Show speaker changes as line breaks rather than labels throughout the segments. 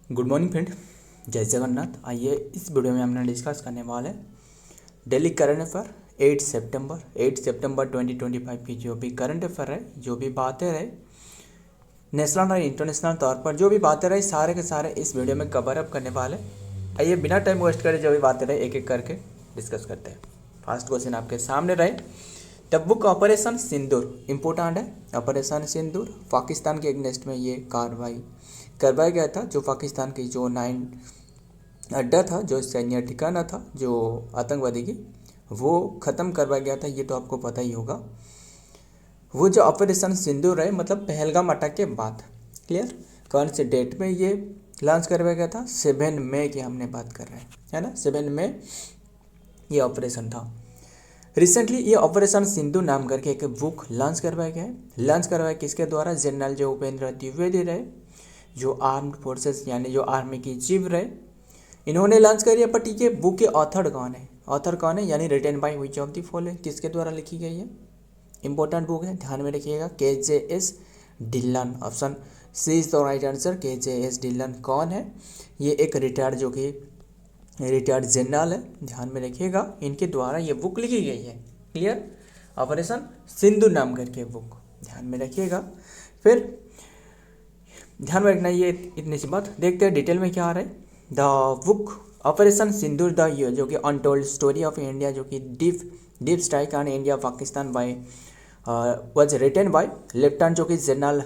Good morning friend, जय जगन्नाथ। आइए इस वीडियो में हमने डिस्कस करने वाले डेली करंट अफेयर 8 सितंबर 2025 की जो भी करंट अफेयर है, जो भी बातें रहे नेशनल और इंटरनेशनल तौर पर, जो भी बातें रहे सारे के सारे इस वीडियो में कवर अप करने वाले। आइए बिना टाइम वेस्ट करे जो भी बातें रहे एक एक करके डिस्कस करते हैं। फर्स्ट क्वेश्चन आपके सामने रहे, the book operation Sindoor important है। ऑपरेशन सिंदूर पाकिस्तान के अगेंस्ट में ये कार्रवाई करवाया गया था, जो पाकिस्तान की जो 9 अड्डा था, जो सैन्य ठिकाना था जो आतंकवादी की, वो ख़त्म करवाया गया था। ये तो आपको पता ही होगा। वो जो ऑपरेशन सिंदूर है मतलब पहलगाम अटैक के बाद, क्लियर। कौन से डेट में ये लॉन्च करवाया गया था? 7 मई की हमने बात कर रहे हैं, है ना। 7 मई ये ऑपरेशन था। रिसेंटली ये ऑपरेशन सिंधु नाम करके एक बुक लॉन्च करवाया गया है। लॉन्च करवाया किसके द्वारा? जनरल जो उपेंद्र द्विवेदी रहे, जो आर्म्ड फोर्सेस यानी जो आर्मी की चीफ रहे, इन्होंने लॉन्च करी है। बट ये बुक के ऑथर कौन है? ऑथर कौन है यानी written by which of the following, किसके द्वारा लिखी गई है? इंपॉर्टेंट बुक है, ध्यान में रखिएगा। KJS Dhillon, option C is the right answer. KJS Dhillon कौन है? ये एक रिटायर्ड जनरल है, ध्यान में रखिएगा। इनके द्वारा ये बुक लिखी गई है, क्लियर। ऑपरेशन सिंधु नाम करके बुक, ध्यान में रखिएगा। फिर ध्यान में रखना ये इतनी सी बात। देखते हैं डिटेल में क्या आ रहा है। The book operation Sindoor the जो कि अनटोल्ड स्टोरी ऑफ इंडिया, जो कि deep strike on India Pakistan by was written by lieutenant जो कि जनरल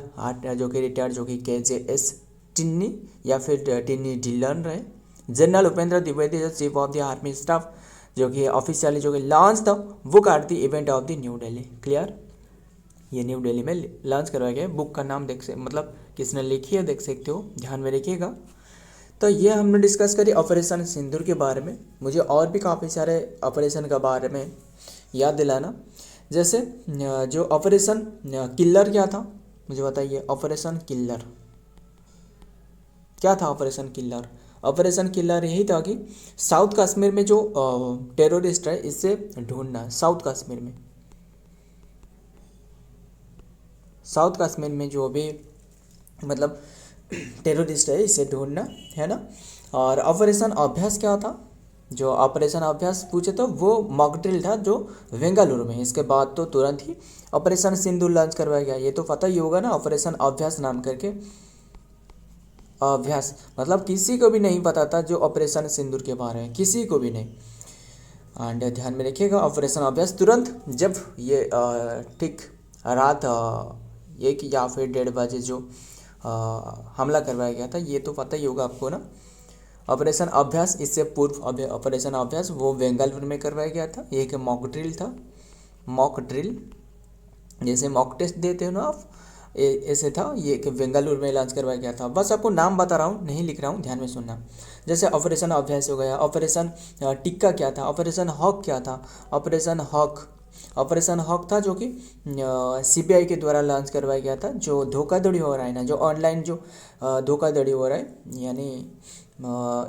जो कि रिटायर्ड जो कि KJS टिन्नी या फिर टिन्नी ढिल्लन रहे। General Upendra Dwivedi chief of the army staff, जो कि ऑफिशियली जो कि launch the book at the event of the new Delhi, clear. ये न्यू दिल्ली में लॉन्च करवाया गया। बुक का नाम देख मतलब किसने लिखी है देख सकते हो, ध्यान में रखिएगा। तो ये हमने डिस्कस करी ऑपरेशन सिंदूर के बारे में। मुझे और भी काफ़ी सारे ऑपरेशन के बारे में याद दिलाना, जैसे जो ऑपरेशन किलर क्या था, मुझे बताइए। ऑपरेशन किलर क्या था? ऑपरेशन किलर यही था कि साउथ कश्मीर में जो टेररिस्ट है इससे ढूंढना। साउथ कश्मीर में जो भी मतलब टेररिस्ट है इसे ढूंढना, है ना। और ऑपरेशन अभ्यास क्या था? जो ऑपरेशन अभ्यास पूछे तो वो मॉक ड्रिल था जो बेंगलुरु में। इसके बाद तो तुरंत ही ऑपरेशन सिंदूर लॉन्च करवाया गया। ये तो पता ही होगा ना, ऑपरेशन अभ्यास नाम करके। अभ्यास मतलब किसी को भी नहीं पता था जो ऑपरेशन सिंदूर के बारे में, किसी को भी नहीं। एंड ध्यान में रखिएगा ऑपरेशन अभ्यास तुरंत जब ये ठीक रात 1 या फिर 1:30 बजे जो हमला करवाया गया था, ये तो पता ही होगा आपको ना। ऑपरेशन अभ्यास इससे पूर्व ऑपरेशन अभ्यास वो बेंगलुरु में करवाया गया था। ये एक मॉक ड्रिल था। मॉक ड्रिल जैसे मॉक टेस्ट देते हो ना आप, ऐसे था। ये एक बेंगलुरु में लॉन्च करवाया गया था। बस आपको नाम बता रहा हूँ, नहीं लिख रहा हूँ, ध्यान में सुनना। जैसे ऑपरेशन अभ्यास हो गया। ऑपरेशन टिक्का क्या था? ऑपरेशन हॉक क्या था? ऑपरेशन हॉक था जो कि CBI के द्वारा लॉन्च करवाया गया था। जो धोखाधड़ी हो रहा है ना, जो ऑनलाइन जो धोखाधड़ी हो रहा है, यानी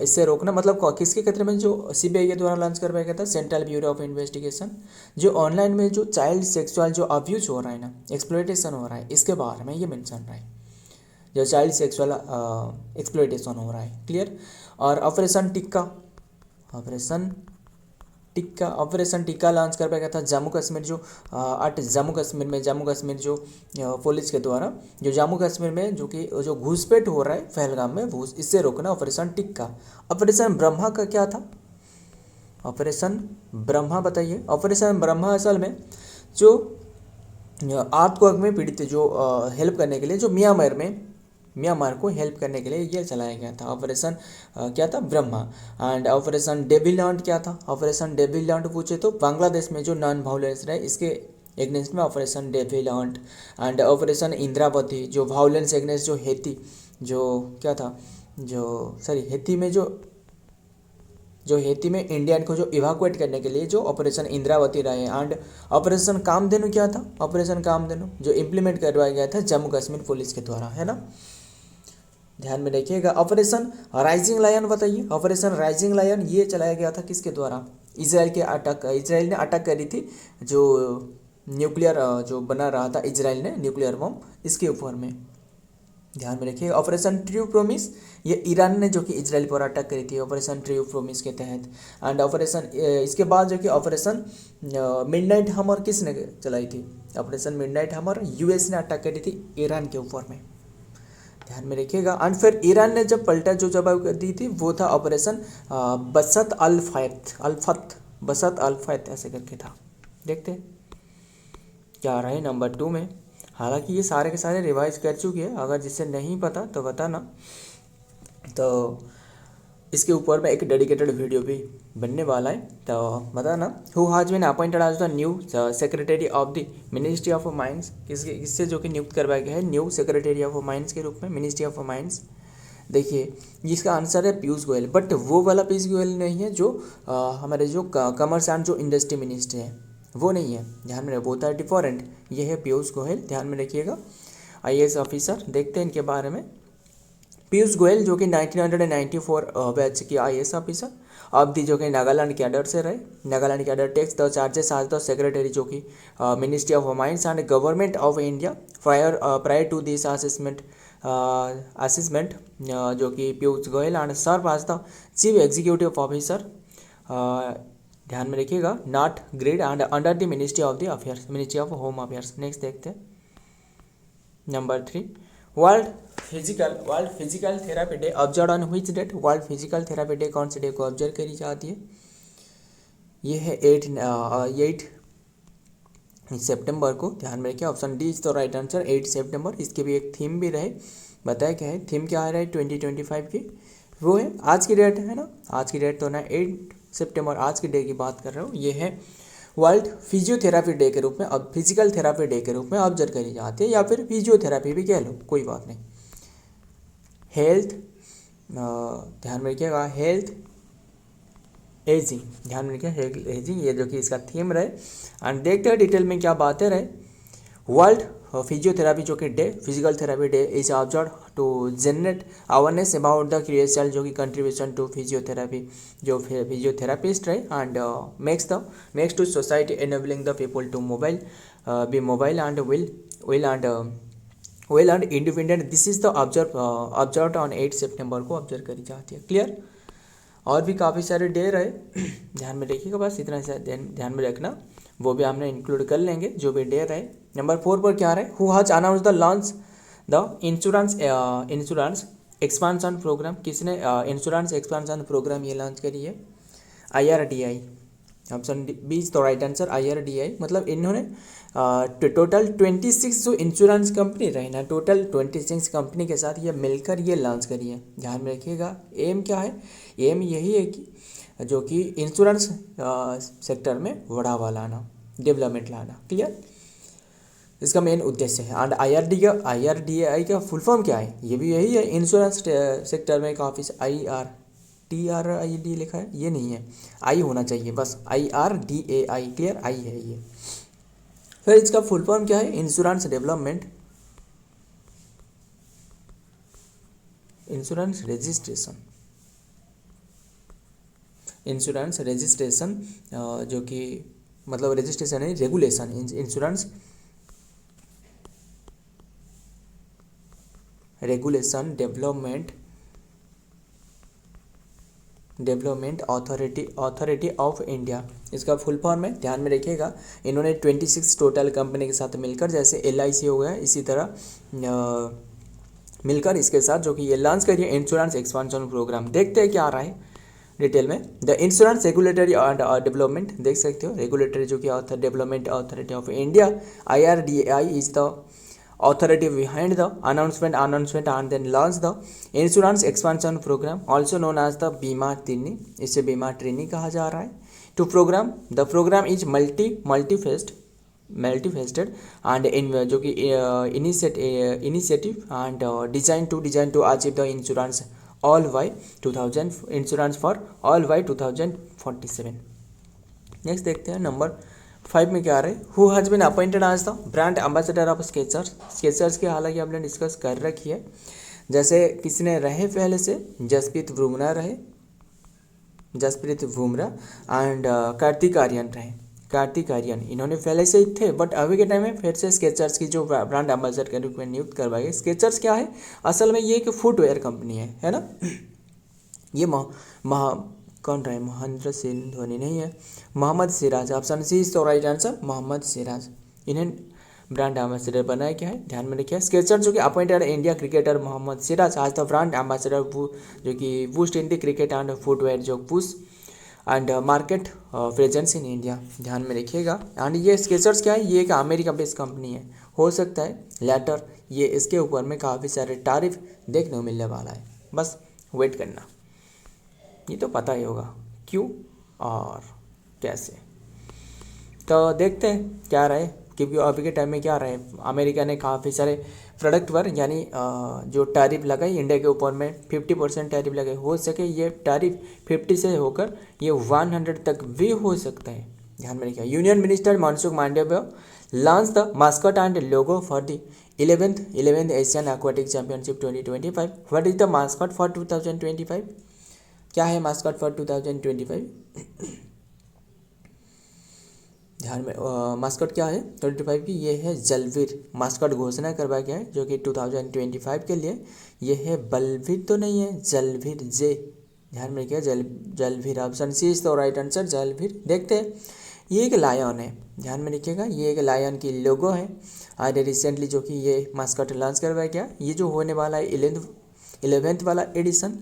इससे रोकना, मतलब किसके क्षेत्र में जो CBI के द्वारा लॉन्च करवाया गया था? Central bureau of investigation. जो ऑनलाइन में जो चाइल्ड सेक्सुअल जो अब्यूज हो रहा है ना, एक्सप्लॉयटेशन हो रहा है, इसके बारे में ये मेंशन रहा है। जो चाइल्ड सेक्सुअल एक्सप्लॉयटेशन हो रहा है, क्लियर। और ऑपरेशन टिक्का लॉन्च करवाया गया था जम्मू कश्मीर जो जम्मू कश्मीर जो पुलिस के द्वारा, जो जम्मू कश्मीर में जो कि जो घुसपैठ हो रहा है पहलगाम में, वो इससे रोकना। ऑपरेशन टिक्का। ऑपरेशन ब्रह्मा का क्या था? ऑपरेशन ब्रह्मा बताइए। ऑपरेशन ब्रह्मा असल में जो आर्थक्वेक में पीड़ित जो हेल्प करने के लिए, जो म्यांमार को हेल्प करने के लिए ये चलाया गया था। ऑपरेशन क्या था? Brahma. And operation devil Hunt क्या था? ऑपरेशन डेविल हंट पूछे तो बांग्लादेश में जो नॉन वायलेंस रहे इसके एगेंस्ट में operation devil Hunt. And operation Indravati जो वायलेंस एगेंस्ट जो हेती जो क्या था जो सॉरी हेती में जो हेती में इंडियन को जो इवाकुएट करने के लिए जो ऑपरेशन इंद्रावती रहे। एंड ऑपरेशन कामधेनु क्या था? ऑपरेशन कामधेनु जो इम्प्लीमेंट करवाया गया था जम्मू कश्मीर पुलिस के द्वारा, है ना। ध्यान में रखिएगा। ऑपरेशन राइजिंग लायन बताइए। ऑपरेशन राइजिंग लायन ये चलाया गया था किसके द्वारा? इजराइल ने अटैक करी थी जो न्यूक्लियर जो बना रहा था इजराइल ने न्यूक्लियर बम, इसके ऊपर में। ध्यान में रखिएगा। ऑपरेशन ट्रू प्रोमिस, ये ईरान ने जो कि इजराइल पर अटैक करी थी ऑपरेशन ट्रू प्रोमिस के तहत। एंड ऑपरेशन इसके बाद जो कि ऑपरेशन मिडनाइट हमर किसने चलाई थी? ऑपरेशन मिडनाइट हमर यूएस ने अटैक करी थी ईरान के ऊपर में, ध्यान में रखिएगा। एंड फिर ईरान ने जब पलटा जो जवाब दी थी वो था ऑपरेशन बसत अल फैत ऐसे करके था। देखते हैं क्या रहा है नंबर 2 में। हालांकि ये सारे के सारे रिवाइज कर चुके हैं, अगर जिससे नहीं पता तो बताना, तो इसके ऊपर में एक डेडिकेटेड वीडियो भी बनने वाला है, तो बताना। Who has been appointed as the new secretary of the ministry of mines, किससे जो कि नियुक्त करवाया गया है न्यू सेक्रेटरी ऑफ माइंस के रूप में, मिनिस्ट्री ऑफ माइंस। देखिए जिसका आंसर है पीयूष गोयल, बट वो वाला पीयूष गोयल नहीं है जो हमारे जो कॉमर्स एंड जो इंडस्ट्री मिनिस्ट्री है वो नहीं है, ध्यान में वो था डिफरेंट। ये है पीयूष गोयल, ध्यान में रखिएगा। आईएएस ऑफिसर, देखते हैं इनके बारे में। पीयूष गोयल जो कि 1994 बैच की आईएएस ऑफिसर, अब दी जो कि नागालैंड कैडर से रहे। Nagaland cadre takes the charges as the secretary जो कि ministry of mines and government of India prior to this assessment जो कि पीयूष गोयल एंड सर्व आज द चीफ एग्जीक्यूटिव ऑफिसर, ध्यान में रखिएगा, not grade and under the ministry of the affairs, ministry of home affairs. Next देखते हैं number 3, world physical therapy day observe on which date? World physical therapy day कौन से day को observe करी जाती है? ये है 8 सितंबर को, ध्यान में रखिए। Option D is the right answer, 8 सितंबर। इसके भी एक थीम भी रहे, बताया क्या है थीम, क्या आ रहा है 2025 की, वो है आज की डेट है ना, आज की डेट तो ना 8 सितंबर, आज की डे की बात कर रहा हूँ। ये है वर्ल्ड फिजियोथेरापी डे के रूप में, अब फिजिकल थेरापी डे के रूप में ऑब्जर्व करी जाती है, या फिर फिजियोथेरापी भी कह लो, कोई बात नहीं। हेल्थ, ध्यान में रखिएगा, हेल्थ एजिंग, ध्यान में रखिए एजिंग, ये जो कि इसका थीम रहे। एंड देखते हैं डिटेल में क्या बातें रहे। वर्ल्ड फिजियोथेरापी जो कि day, physical therapy day is observe to generate awareness about the creational जो कि कंट्रीब्यूशन टू फिजियोथेरापी, जो फिजियोथेरापिस्ट रहे, and makes to society enabling the people to be mobile and well and independent. This is the observe on 8 सितंबर को observe करी जाती है। Clear? और भी काफ़ी सारे डे रहे, ध्यान में रखिएगा, बस इतना सा ध्यान में रखना, वो भी हमने इंक्लूड कर लेंगे जो भी डे रहे। नंबर 4 पर क्या रहे? Who has announce the launch the insurance expansion program, किसने इंश्योरेंस एक्सपांशन प्रोग्राम ये लॉन्च करी है? IRDAI। Option B is the right answer, IRDAI। मतलब इन्होंने टोटल 26 जो इंश्योरेंस कंपनी रही ना, टोटल 26 कंपनी के साथ ये मिलकर ये लॉन्च करी है, ध्यान में रखिएगा। एम क्या है? एम यही है कि जो कि इंश्योरेंस सेक्टर में बढ़ावा लाना, डेवलपमेंट लाना। क्लियर? इसका मेन उद्देश्य है। एंड IRDAI का फुल फॉर्म क्या है? ये भी यही है, इंश्योरेंस सेक्टर में काफ़ी TRID लिखा है, ये नहीं है, आई होना चाहिए बस, IRDAI। क्लियर? आई है ये। फिर इसका फुल फॉर्म क्या है? इंश्योरेंस डेवलपमेंट, इंश्योरेंस रजिस्ट्रेशन जो कि मतलब रजिस्ट्रेशन है, regulation, insurance regulation development authority of India, इसका फुल फॉर्म है, ध्यान में रखिएगा। इन्होंने 26 टोटल कंपनी के साथ मिलकर, जैसे LIC हो गया, इसी तरह मिलकर इसके साथ जो कि ये लॉन्च करिए इंश्योरेंस एक्सपांशन प्रोग्राम। देखते हैं क्या आ रहा है डिटेल में। The insurance regulatory and development, देख सकते हो, रेगुलेटरी जो कि development authority of India, IRDAI is the authority behind the announcement and then launch the insurance expansion program, also known as the बीमा ट्रेनी, इसे बीमा ट्रेनी कहा जा रहा है। to program, the program is multifaceted and in जो कि initiative and designed to achieve the insurance for all by 2047। Next देखते हैं नंबर 5 में क्या आ रहा है? Who has been appointed as the brand ambassador of Skechers की हालांकि हमने डिस्कस कर रखी है। जैसे किसने रहे पहले से? जसप्रीत बुमराह रहे, एंड कार्तिक आर्यन रहे। कार्तिक आर्यन, इन्होंने पहले से ही थे बट अभी के टाइम में फिर से स्केचर्स की जो ब्रांड एम्बेसडर के रूप में नियुक्त करवाई गई। स्केचर्स क्या है, असल में ये एक फुटवेयर कंपनी है ना। ये कौन रहे, महेंद्र सिंह धोनी नहीं है, Mohammed Siraj, option C is the right answer, Mohammed Siraj, इन्हें ब्रांड एम्बेसडर बनाया क्या है, ध्यान में रखिए। स्केचर जो कि appointed India cricketer Mohammed Siraj as the brand ambassador जो कि boost in the cricket and footwear जो boost and market presence in India, ध्यान में रखिएगा। एंड ये स्केचर्स क्या है, ये एक अमेरिका बेस्ड कंपनी है, हो सकता है लेटर ये इसके ऊपर में काफ़ी सारे तारीफ देखने को मिलने वाला है, बस वेट करना, ये तो पता ही होगा क्यों और कैसे। तो देखते हैं क्या रहे, क्योंकि अभी के टाइम में क्या रहे, अमेरिका ने काफ़ी सारे प्रोडक्ट पर यानी जो टैरिफ लगाई इंडिया के ऊपर में 50% टैरिफ लगाई, हो सके ये टैरिफ 50 से होकर ये 100 तक भी हो सकता है, ध्यान में रखिए। Union minister Mansukh Mandaviya launch the mascot and logo for the 11th Asian aquatic championship 2025। What is the mascot for 2025, क्या है मास्कट फॉर 2025, ध्यान में मास्कट क्या है 25 की, ये है जलवीर, मास्कट घोषणा करवाया गया है जो कि 2025 के लिए ये है बलवीर तो नहीं है, जलवीर जे, ध्यान में रखिए Jalveer, option C is the right answer Jalveer. देखते हैं, ये एक लायन है, ध्यान में रखिएगा, ये एक लायन की लोगो है। आज रिसेंटली जो कि ये मास्कट लॉन्च करवाया गया, ये जो होने वाला है 11th वाला एडिशन,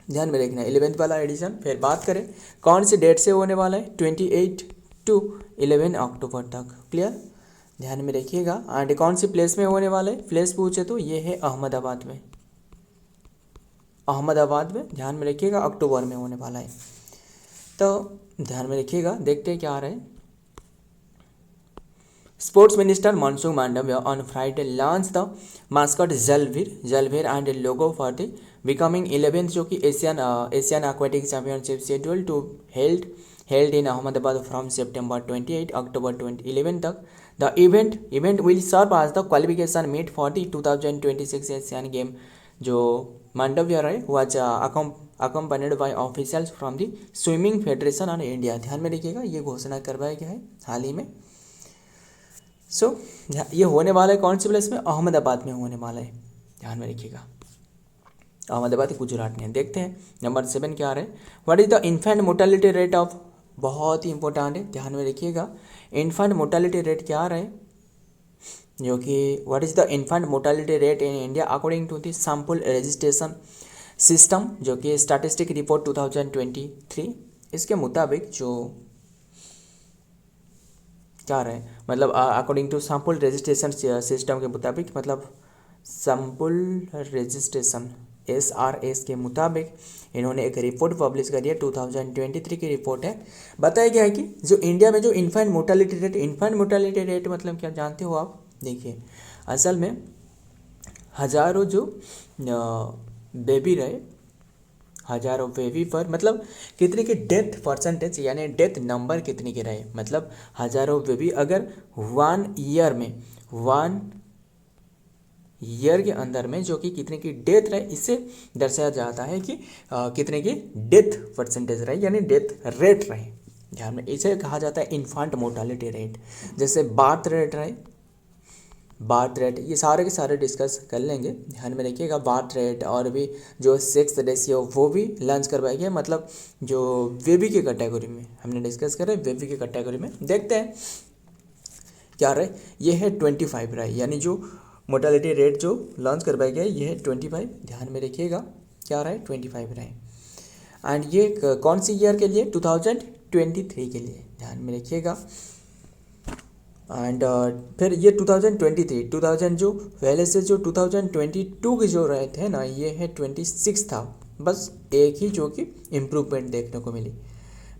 ध्यान में रखना 11th वाला एडिशन। फिर बात करें कौन सी डेट से होने वाला है, 28 to 11 अक्टूबर तक, क्लियर, ध्यान में रखिएगा। एंड कौन सी प्लेस में होने वाला है, प्लेस पूछे तो ये है अहमदाबाद में, ध्यान में रखिएगा, अक्टूबर में होने वाला है, तो ध्यान में रखिएगा। देखते हैं क्या आ रहा है। Sports minister Mansukh Mandaviya on Friday launch the mascot Jalveer and logo for the becoming 11th जो कि Asian aquatic championship schedule to held in Ahmedabad from September 28 October 2011 तक। The event will serve as the qualification meet for the 2026 Asian Game जो मांडविया रहे was accompanied by officials from the Swimming Federation and India, ध्यान में रखिएगा, ये घोषणा करवाया गया है हाल ही में। ये होने वाला है कौन सी प्लेस में, अहमदाबाद में होने वाला है, ध्यान में रखिएगा, अहमदाबाद गुजरात में। देखते हैं नंबर 7 क्या आ रहा है, what is the infant mortality rate of, बहुत ही इंपॉर्टेंट है, ध्यान में रखिएगा, इन्फेंट मोर्टेलिटी रेट क्या आ रहा है, जो कि what is the infant mortality rate in India according to the sample registration system जो कि स्टैटिस्टिक रिपोर्ट 2023, इसके मुताबिक जो क्या रहे, मतलब according to sample registration system के मुताबिक, मतलब सैंपल रजिस्ट्रेशन SRS के मुताबिक इन्होंने एक रिपोर्ट पब्लिश करी है, 2023 की रिपोर्ट है। बताया गया है कि जो इंडिया में जो इन्फेंट मोर्टेलिटी रेट मतलब क्या जानते हो आप, देखिए असल में हज़ारों जो बेबी रहे, हज़ारों बेबी पर मतलब कितने की डेथ परसेंटेज यानी डेथ नंबर कितने के रहे, मतलब हज़ारों बेबी अगर 1 ईयर के अंदर में जो कि कितने की डेथ रहे, इससे दर्शाया जाता है कि कितने की डेथ परसेंटेज रहे यानी डेथ रेट रहे, ध्यान में, इसे कहा जाता है इन्फेंट मोर्टेलिटी रेट। जैसे बार्थ रेट ये सारे के सारे डिस्कस कर लेंगे, ध्यान में रखिएगा, बार्थ रेट और भी जो सेक्स रेशियो वो भी लॉन्च करवाया गया, मतलब जो बेबी की कैटेगरी में हमने डिस्कस करें, बेबी की कैटेगरी में देखते हैं क्या रहे, ये है 25 रहे, यानी जो मोर्टेलिटी रेट जो लॉन्च करवाया गया ये है 25, ध्यान में रखिएगा, क्या रहे 25 रहे। एंड ये कौन सी ईयर के लिए, 2023 के लिए, ध्यान में रखिएगा। एंड फिर ये 2023 जो पहले से जो 2022 के जो रहे थे ना, ये है 26 था, बस एक ही जो कि इम्प्रूवमेंट देखने को मिली,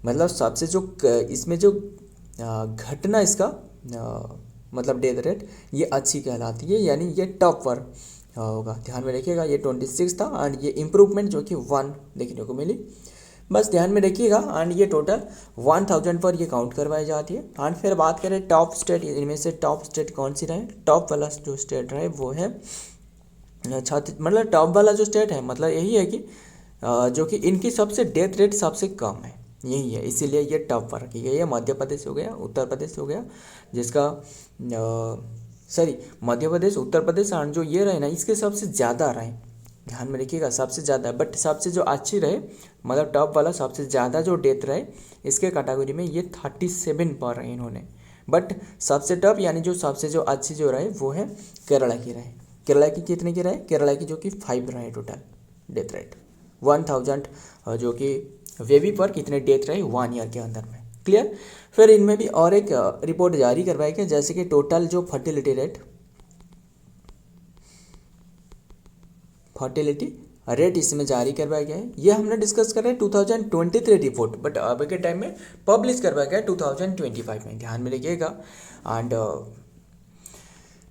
मतलब सबसे जो इसमें जो घटना इसका मतलब डेथ रेट ये अच्छी कहलाती है, यानी ये टॉप पर होगा, ध्यान में रखिएगा, ये 26 था एंड ये इम्प्रूवमेंट जो कि 1 देखने को मिली, बस ध्यान में रखिएगा। एंड ये टोटल 1000 पर ये काउंट करवाई जाती है। एंड फिर बात करें टॉप स्टेट, इनमें से टॉप स्टेट कौन सी रहे, टॉप वाला जो स्टेट रहे वो है मतलब टॉप वाला जो स्टेट है मतलब यही है कि जो कि इनकी सबसे डेथ रेट सबसे कम है, यही है, इसीलिए ये टॉप पर रखी गई है। मध्य प्रदेश हो गया, उत्तर प्रदेश हो गया, जिसका सॉरी मध्य प्रदेश, उत्तर प्रदेश और जो ये रहे ना इसके सबसे ज़्यादा रहे, ध्यान में रखिएगा सबसे ज़्यादा। बट सबसे जो अच्छी रहे मतलब टॉप वाला सबसे ज़्यादा जो डेथ रहे इसके कैटेगरी में ये 37 पर रहे इन्होंने। बट सबसे टॉप यानी जो सबसे जो अच्छी जो रहे वो है केरला की रहे। केरला की कितने की रहे? केरला की जो कि 5 रहे टोटल डेथ रेट 1000 जो कि बेबी पर कितने डेथ रहे 1 ईयर के अंदर में। क्लियर। फिर इनमें भी और एक रिपोर्ट जारी करवाई गई, जैसे कि टोटल जो फर्टिलिटी रेट इसमें जारी करवाया गया है। ये हमने डिस्कस कर रहे हैं 2023 रिपोर्ट, बट अभी के टाइम में पब्लिश करवाया गया 2025 में, ध्यान में रखिएगा। एंड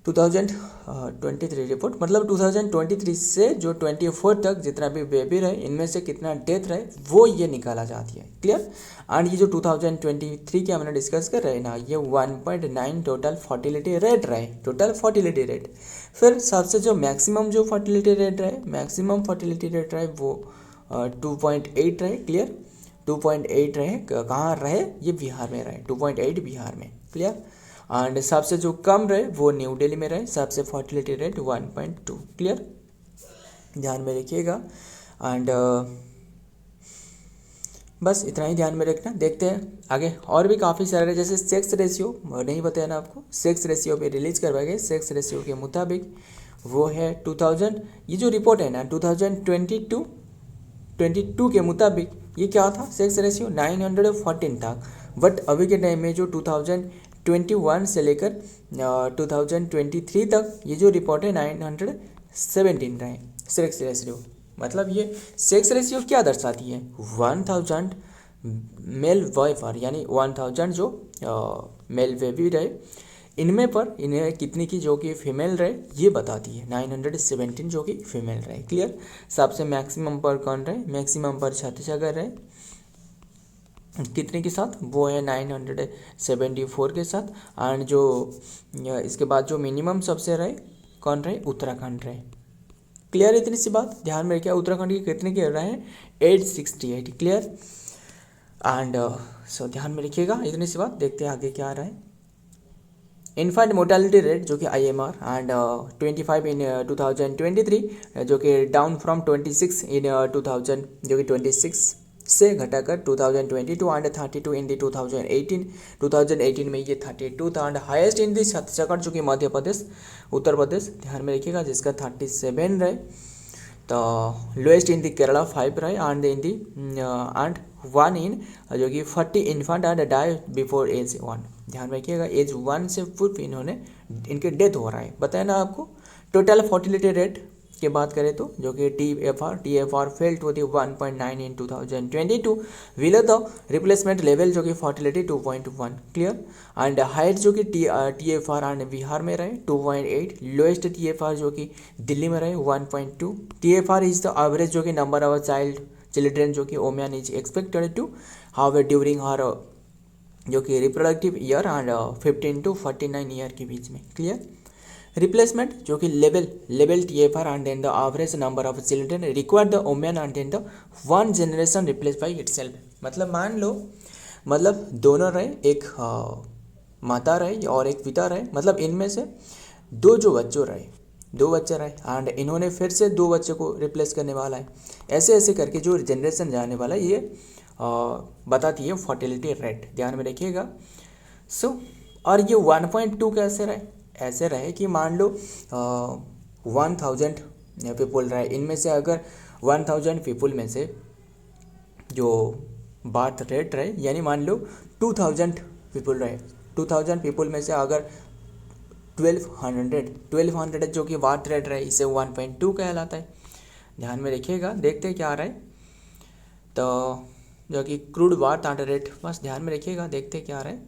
2023 रिपोर्ट मतलब 2023 से जो 24 तक जितना भी बेबी रहे इनमें से कितना डेथ रहे वो ये निकाला जाती है। क्लियर। एंड ये जो 2023 के हमने डिस्कस कर रहे हैं ना, ये 1.9 टोटल फर्टिलिटी रेट रहे, टोटल फर्टिलिटी रेट। फिर सबसे जो मैक्सिमम जो फर्टिलिटी रेट रहे, मैक्सिमम फर्टिलिटी रेट रहे वो 2.8 रहे। क्लियर। 2.8 रहे, कहाँ रहे? ये बिहार में रहे, 2.8 बिहार में। क्लियर। एंड सबसे जो कम रहे वो न्यू दिल्ली में रहे, सबसे फर्टिलिटी रेट 1.2। क्लियर, ध्यान में रखिएगा। एंड बस इतना ही ध्यान में रखना। देखते हैं आगे और भी काफ़ी सारे, जैसे सेक्स रेशियो नहीं बताया ना आपको, सेक्स रेशियो भी रिलीज करवाए गए। सेक्स रेशियो के मुताबिक वो है 2000, ये जो रिपोर्ट है ना 2022 के मुताबिक ये क्या था? सेक्स रेशियो 914 था। बट अभी के टाइम में जो 2021 से लेकर 2023 तक ये जो रिपोर्ट है 917 रहे सेक्स रेशियो। मतलब ये सेक्स रेशियो क्या दर्शाती है? 1000 मेल बॉय पर, यानी 1000 जो मेल बेबी रहे इन्हें कितनी की जो कि फीमेल रहे ये बताती है। 917 जो कि फीमेल रहे। क्लियर। सबसे मैक्सिमम पर कौन रहे? मैक्सिमम पर छत्तीसगढ़ रहे, कितने के साथ? वो है 974 के साथ। एंड जो इसके बाद जो मिनिमम सबसे रहे कौन रहे? उत्तराखंड रहे। क्लियर, इतनी सी बात ध्यान में रखिए। उत्तराखंड के कितने के रहे हैं? 868। क्लियर। एंड सो ध्यान में रखिएगा, इतनी सी बात। देखते हैं आगे क्या आ रहा है। इन्फेंट मोर्टेलिटी रेट जो कि IMR एंड 25 इन 2023 जो कि डाउन फ्रॉम 26 इन 2000 जो कि 26 से घटाकर 2022 एंड 32 इन दी 2018 में ये 32 था। एंड हाईएस्ट इन दी छत्तीसगढ़ जो कि मध्य प्रदेश उत्तर प्रदेश ध्यान में रखिएगा जिसका 37 रहे। तो लोएस्ट इन दी केरला 5 रहे एंड इन दी एंड 1 इन जो कि 40 infant and die before age 1। ध्यान रखिएगा एज 1 से पूर्व इनके डेथ हो रहा है। बताया ना आपको। टोटल फर्टिलिटी रेट की बात करें तो जो कि TFR fell to the 1.9 in 2022 below the replacement level जो कि फर्टिलिटी 2.1। क्लियर। एंड हाइट जो कि TFR एंड बिहार में रहे 2.8। लोएस्ट TFR जो कि दिल्ली में रहे 1.2। TFR इज द एवरेज जो कि नंबर ऑफ चिल्ड्रेन जो कि women is expected to have during her जो कि reproductive year and 15 to 49 year के बीच में। क्लियर। रिप्लेसमेंट जो कि level TFR and then the average number of children required the women and then the 1 generation replace by itself. मतलब मान लो मतलब दोनों रहे, एक माता रहे और एक पिता रहे, मतलब इनमें से दो बच्चे रहे एंड इन्होंने फिर से 2 बच्चे को रिप्लेस करने वाला है। ऐसे ऐसे करके जो जनरेशन जाने वाला है ये बताती है फर्टिलिटी रेट। ध्यान में रखिएगा। और ये 1.2 कैसे रहे? ऐसे रहे कि मान लो 1000 पीपल रहे, इनमें से अगर 1000 पीपल में से जो बर्थ रेट रहे यानी मान लो 2000 पीपल रहे, 2000 पीपल में से अगर 1200 जो कि बर्थ रेट रहे इसे 1.2 कहलाता है। ध्यान में रखिएगा। देखते हैं क्या आ रहा है। तो जो कि क्रूड बर्थ रेट, बस ध्यान में रखिएगा। देखते हैं क्या आ रहा है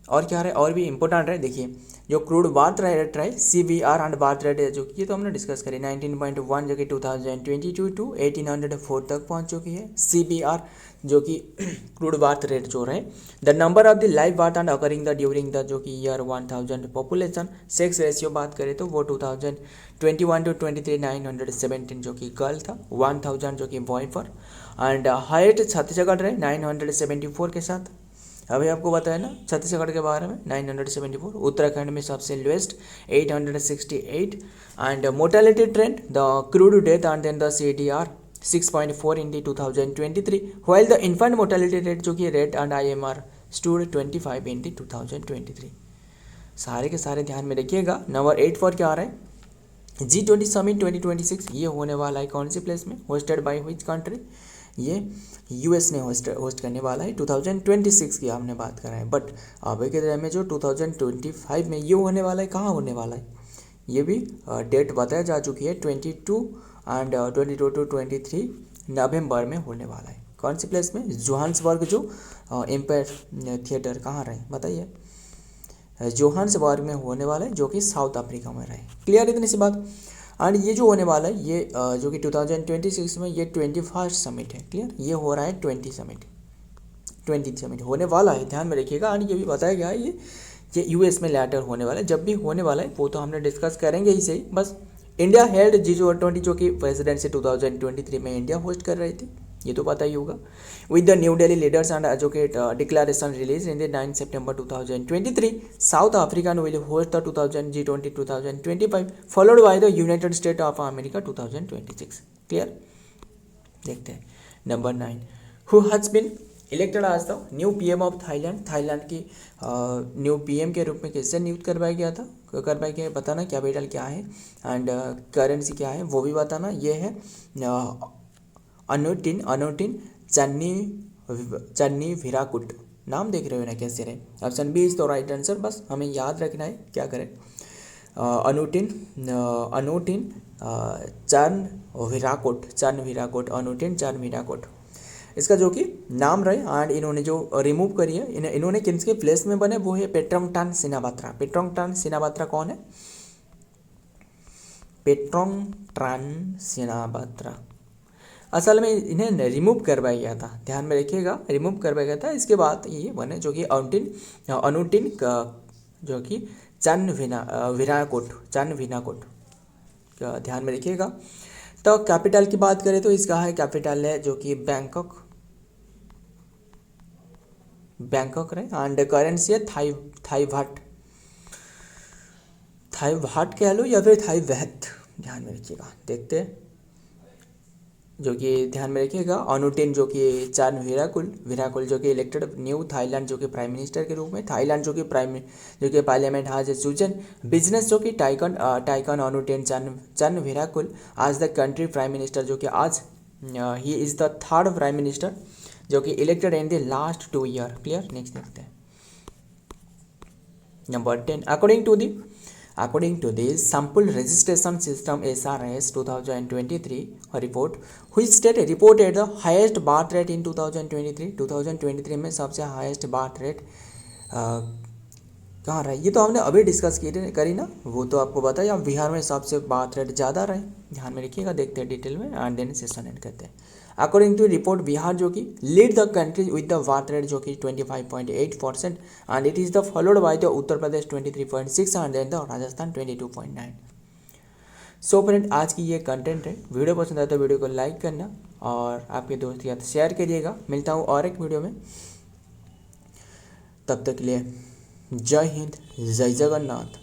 और क्या आ रहा है और भी इम्पोर्टेंट है। देखिए जो क्रूड बार्थ रेट रहे CBR एंड बार्थ रेट है जो कि ये तो हमने डिस्कस करी 19.1 जो कि 2022 टू 1804 तक पहुंच चुकी है। CBR जो कि क्रूड बार्थ रेट जो रहे the number of the live birth and occurring the during the जो कि ईयर 1000 पॉपुलेशन। सेक्स रेशियो बात करें तो वो 2021 टू 23 917 जो कि गर्ल था, 1000 जो कि बॉय पर। एंड हाइट छत्तीसगढ़ रहे 974 के साथ। अभी आपको बताया ना छत्तीसगढ़ के बारे में 974। उत्तराखंड में सबसे lowest 868। And mortality trend the crude death and then the CDR 6.4 in the 2023 while the infant mortality rate जो कि rate and IMR stood 25 in the 2023। सारे के सारे ध्यान में रखिएगा। नंबर 8 पर क्या आ रहा है G20 समिट 2026 ये होने वाला है कौन सी प्लेस में, होस्टेड बाय व्हिच कंट्री, ये US ने होस्ट करने वाला है। 2026 की हमने बात कर रहे हैं, बट अभी के टाइम में जो 2025 में ये होने वाला है, कहाँ होने वाला है ये भी डेट बताया जा चुकी है 22 एंड 22 टू 23 नवंबर में होने वाला है। कौन सी प्लेस में, जोहान्सबर्ग जो एम्पायर थिएटर कहाँ रहे बताइए, जोहान्सबर्ग में होने वाला है जो कि साउथ अफ्रीका में रहे। क्लियर इतनी सी बात। एंड ये जो होने वाला है ये जो कि 2026 में ये 21st समिट है। क्लियर, ये हो रहा है 20 समिट होने वाला है, ध्यान में रखिएगा। एंड ये भी बताया गया है ये US में लैटर होने वाला है। जब भी होने वाला है वो तो हमने डिस्कस करेंगे ही सही। बस इंडिया हेल्ड G20 जो कि प्रेसिडेंसी 2023 में इंडिया होस्ट कर रही थी, ये तो पता ही होगा। With the new Delhi leaders and advocate declaration release in the 9 सितंबर 2023 South Africa will host the G20 2025 followed by the United State of America 2026। Clear, देखते हैं number 9 who has been elected as the new PM of Thailand. Thailand की new PM के रूप में किससे नियुक्त करवाया गया था, करवाया गया बताना, कैपिटल क्या है एंड करेंसी क्या है वो भी बताना। ये है अनुटिन चन्नीविराकुट। नाम देख रहे हो ना कैसे रहे। ऑप्शन बी इज तो राइट आंसर, बस हमें याद रखना है क्या करें। अनुटिन चन्नविराकोट इसका जो कि नाम रहे। एंड इन्होंने जो रिमूव करी है इन्होंने किसके प्लेस में बने वो है पेट्रोंगटान सिनाबात्रा। पेट्रोंगटान सिनाबात्रा कौन है, पेट्रोंगटान सिनाबात्रा असल में इन्हें रिमूव करवाया गया था, ध्यान में रखिएगा, रिमूव करवाया गया था। इसके बाद ये बने जो कि अनुटिन जो कि चन्नविराकोट ध्यान में रखिएगा। तो कैपिटल की बात करें तो इसका है कैपिटल है जो कि बैंकॉक रहे। एंड करेंसी है थाई वाट कह लो या फिर थाई वहत, ध्यान में रखिएगा। देखते हैं जो कि ध्यान में रखिएगा अनुटिन जो कि चन्नविराकुल जो कि इलेक्टेड न्यू थाईलैंड जो कि प्राइम मिनिस्टर के रूप में। थाईलैंड जो कि पार्लियामेंट हाज ए चूजन बिजनेस जो कि टाइकन अनुटिन चन्नविराकुल आज द कंट्री प्राइम मिनिस्टर जो कि आज he is the third prime minister जो कि elected in the last 2 year. Clear, next देखते हैं number 10 According to the Sample Registration System SRS 2023 report, which state reported the highest birth rate in 2023? 2023 में सबसे highest birth rate कहाँ रहा है, ये तो हमने अभी डिस्कस करी ना, वो तो आपको बताया। या बिहार में सबसे बर्थ रेट ज़्यादा रहे, ध्यान में रखिएगा। देखते हैं डिटेल में एंड देन सेशन एंड करते हैं। अकॉर्डिंग टू रिपोर्ट बिहार जो कि lead the country with the birth rate जो कि 25.8% and it is the followed by the Uttar Pradesh 23.6 and then the Rajasthan 22.9। So friend, आज की ये कंटेंट है। वीडियो पसंद आए तो वीडियो को लाइक करना और आपके दोस्त के साथ शेयर करिएगा। मिलता हूँ और एक वीडियो में, तब तक के लिए जय हिंद, जय जगन्नाथ।